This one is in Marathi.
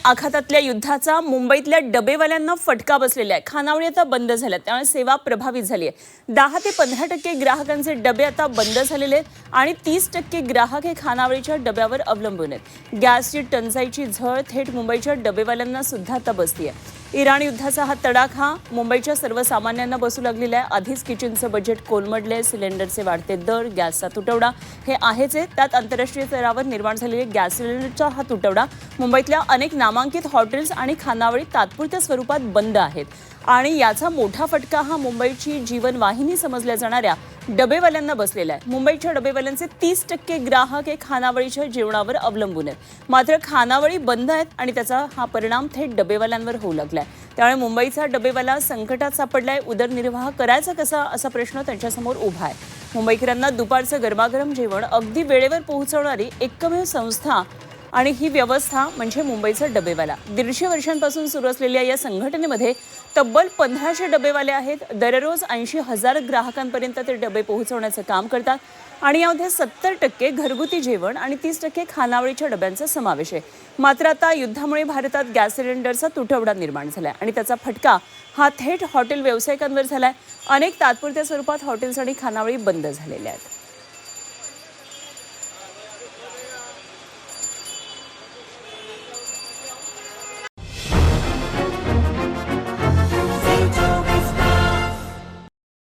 आखातातल्या युद्धाचा मुंबईतल्या डबेवाल्यांना फटका बसलेला आहे। खानावळी आता बंद झाल्यात, त्यामुळे सेवा प्रभावित झाली आहे। 10 ते 15% ग्राहकांचे डबे आता बंद झालेले आहेत आणि 30% ग्राहक हे खानावळीच्या डब्यावर अवलंबून आहेत। गॅसची टंचाईची झळ थेट मुंबईच्या डबेवाल्यांना सुद्धा आता बसली आहे। इराण युद्धाचा हा तडाखा मुंबईच्या सर्वसामान्यांना बसू लागलेला आहे। आधीच किचनचं बजेट कोलमडले, सिलेंडरचे वाढते दर, गॅसचा तुटवडा हे आहेच आहे। त्यात आंतरराष्ट्रीय स्तरावर निर्माण झालेले गॅस सिलेंडरचा हा तुटवडा मुंबईतल्या अनेक नामांकित हॉटेल्स आणि खानावळी तात्पुरत्या स्वरूपात बंद आहेत आणि याचा मोठा फटका हा मुंबईची जीवनवाहिनी समजल्या जाणाऱ्या डबेवाल्यांना बसलेला आहे। मुंबईच्या डबेवाल्यांचे 30% ग्राहक हे खानावळीच्या जेवणावर अवलंबून आहेत। मात्र खानावळी बंद आहेत आणि त्याचा हा परिणाम थेट डबेवाल्यांवर होऊ लागलाय। त्यामुळे मुंबईचा डबेवाला संकटात सापडलाय। उदरनिर्वाह करायचा कसा असा प्रश्न त्यांच्यासमोर उभा आहे। मुंबईकरांना दुपारचं गरमागरम जेवण अगदी वेळेवर पोहोचवणारी एकमेव संस्था आणि ही व्यवस्था म्हणजे मुंबईचा डबेवाला। 150 वर्षांपासून सुरू असलेल्या या संघटनेमध्ये तब्बल 1500 डबेवाले आहेत। दररोज 80,000 ग्राहकांपर्यंत ते डबे पोहोचवण्याचं काम करतात आणि यामध्ये 70% घरगुती जेवण आणि 30% खानावळीच्या डब्यांचा समावेश आहे। मात्र आता युद्धामुळे भारतात गॅस सिलेंडरचा तुटवडा निर्माण झालाय आणि त्याचा फटका हा थेट हॉटेल व्यावसायिकांवर झालाय। अनेक तात्पुरत्या स्वरूपात हॉटेल्स आणि खानावळी बंद झालेल्या आहेत।